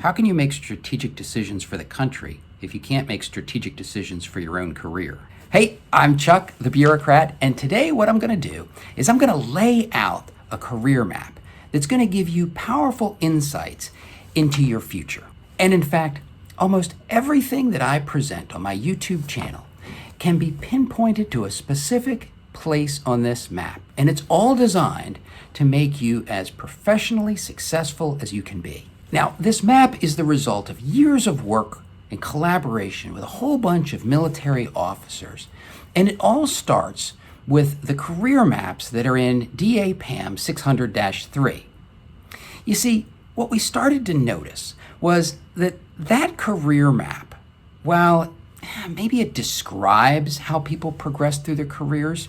How can you make strategic decisions for the country if you can't make strategic decisions for your own career? Hey, I'm Chuck, the bureaucrat, and today what I'm going to do is I'm going to lay out a career map that's going to give you powerful insights into your future. And in fact, almost everything that I present on my YouTube channel can be pinpointed to a specific place on this map, and it's all designed to make you as professionally successful as you can be. Now, this map is the result of years of work and collaboration with a whole bunch of military officers, and it all starts with the career maps that are in DAPAM 600-3. You see, what we started to notice was that career map, while maybe it describes how people progress through their careers,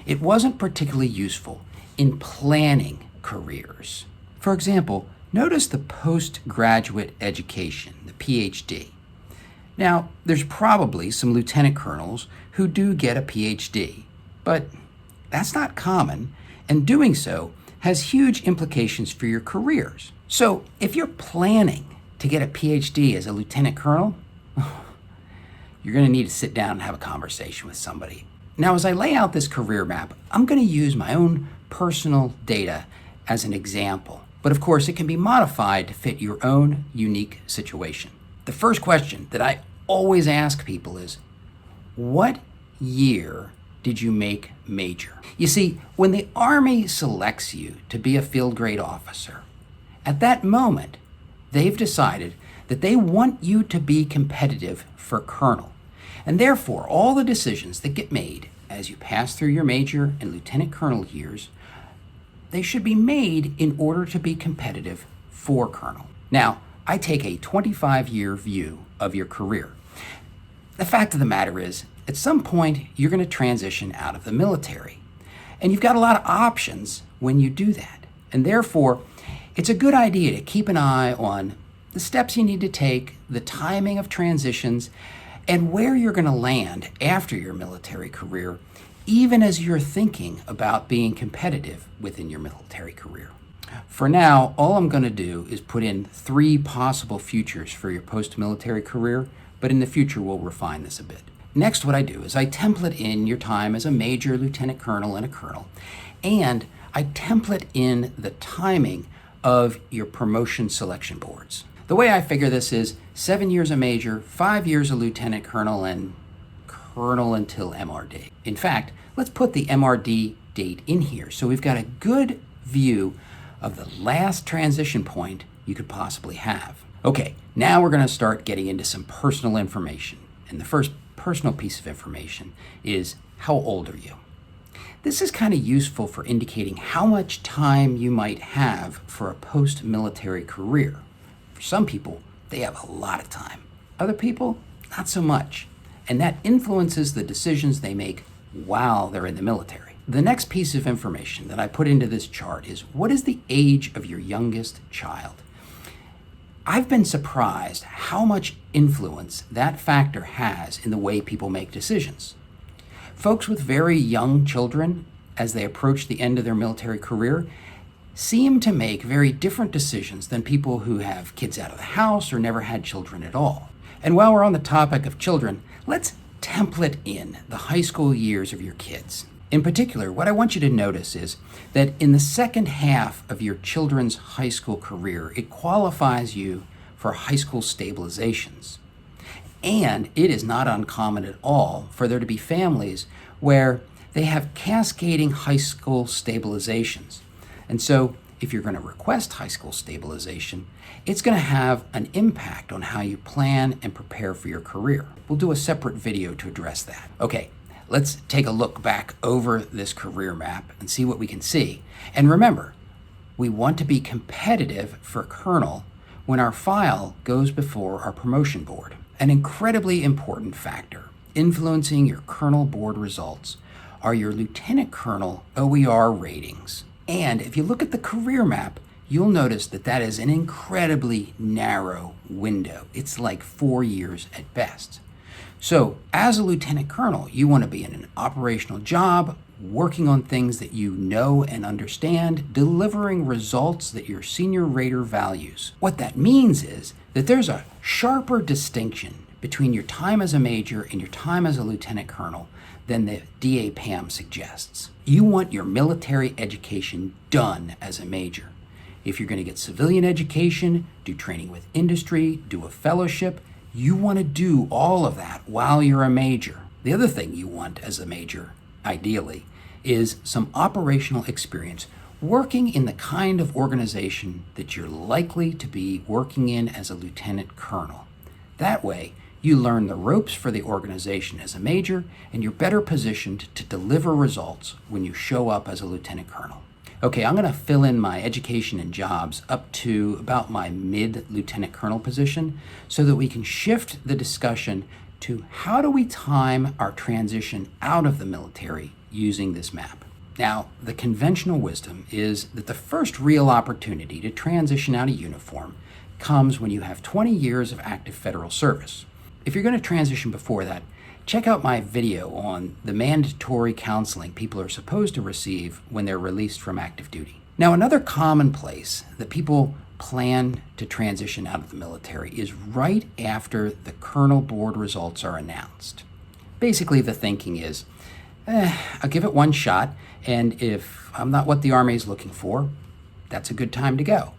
it wasn't particularly useful in planning careers. For example, notice the postgraduate education, the PhD. Now, there's probably some lieutenant colonels who do get a PhD, but that's not common, and doing so has huge implications for your careers. So if you're planning to get a PhD as a lieutenant colonel, you're going to need to sit down and have a conversation with somebody. Now, as I lay out this career map, I'm going to use my own personal data as an example. But of course, it can be modified to fit your own unique situation. The first question that I always ask people is, what year did you make major? You see, when the Army selects you to be a field grade officer, at that moment, they've decided that they want you to be competitive for colonel. And therefore, all the decisions that get made as you pass through your major and lieutenant colonel years, they should be made in order to be competitive for colonel. Now, I take a 25-year view of your career. The fact of the matter is, at some point, you're going to transition out of the military. And you've got a lot of options when you do that. And therefore, it's a good idea to keep an eye on the steps you need to take, the timing of transitions, and where you're going to land after your military career, even as you're thinking about being competitive within your military career. For now, all I'm going to do is put in 3 possible futures for your post-military career, but in the future we'll refine this a bit. Next, what I do is I template in your time as a major, lieutenant colonel, and a colonel, and I template in the timing of your promotion selection boards. The way I figure this is 7 years a major, 5 years a lieutenant colonel, and colonel until MRD. In fact, let's put the MRD date in here so we've got a good view of the last transition point you could possibly have. Okay, now we're going to start getting into some personal information. And the first personal piece of information is, how old are you? This is kind of useful for indicating how much time you might have for a post-military career. For some people, they have a lot of time. Other people, not so much. And that influences the decisions they make while they're in the military. The next piece of information that I put into this chart is, what is the age of your youngest child? I've been surprised how much influence that factor has in the way people make decisions. Folks with very young children, as they approach the end of their military career, seem to make very different decisions than people who have kids out of the house or never had children at all. And while we're on the topic of children, let's template in the high school years of your kids. In particular, what I want you to notice is that in the second half of your children's high school career, it qualifies you for high school stabilizations. And it is not uncommon at all for there to be families where they have cascading high school stabilizations. And so if you're going to request high school stabilization, it's going to have an impact on how you plan and prepare for your career. We'll do a separate video to address that. Okay, let's take a look back over this career map and see what we can see. And remember, we want to be competitive for colonel when our file goes before our promotion board. An incredibly important factor influencing your colonel board results are your lieutenant colonel OER ratings. And if you look at the career map, you'll notice that that is an incredibly narrow window. It's like 4 years at best. So as a lieutenant colonel, you want to be in an operational job, working on things that you know and understand, delivering results that your senior rater values. What that means is that there's a sharper distinction between your time as a major and your time as a lieutenant colonel than the DA Pam suggests. You want your military education done as a major. If you're going to get civilian education, do training with industry, do a fellowship, you want to do all of that while you're a major. The other thing you want as a major, ideally, is some operational experience working in the kind of organization that you're likely to be working in as a lieutenant colonel. That way, you learn the ropes for the organization as a major, and you're better positioned to deliver results when you show up as a lieutenant colonel. Okay, I'm going to fill in my education and jobs up to about my mid-lieutenant colonel position so that we can shift the discussion to how do we time our transition out of the military using this map. Now, the conventional wisdom is that the first real opportunity to transition out of uniform comes when you have 20 years of active federal service. If you're going to transition before that, check out my video on the mandatory counseling people are supposed to receive when they're released from active duty. Now, another common place that people plan to transition out of the military is right after the colonel board results are announced. Basically, the thinking is, I'll give it one shot, and if I'm not what the Army is looking for, that's a good time to go.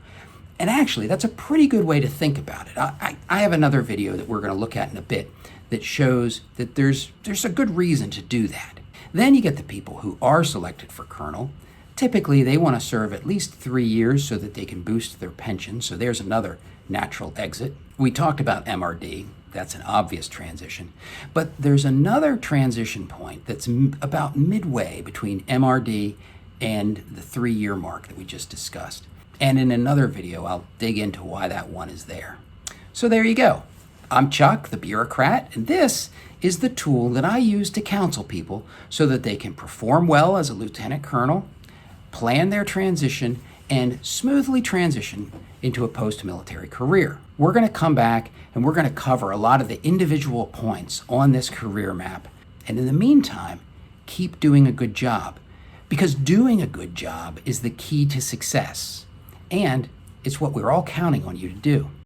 And actually, that's a pretty good way to think about it. I have another video that we're going to look at in a bit that shows that there's a good reason to do that. Then you get the people who are selected for colonel. Typically, they want to serve at least 3 years so that they can boost their pension, so there's another natural exit. We talked about MRD. That's an obvious transition. But there's another transition point that's about midway between MRD and the 3-year mark that we just discussed. And in another video, I'll dig into why that one is there. So there you go. I'm Chuck, the bureaucrat, and this is the tool that I use to counsel people so that they can perform well as a lieutenant colonel, plan their transition, and smoothly transition into a post-military career. We're going to come back and we're going to cover a lot of the individual points on this career map. And in the meantime, keep doing a good job, because doing a good job is the key to success. And it's what we're all counting on you to do.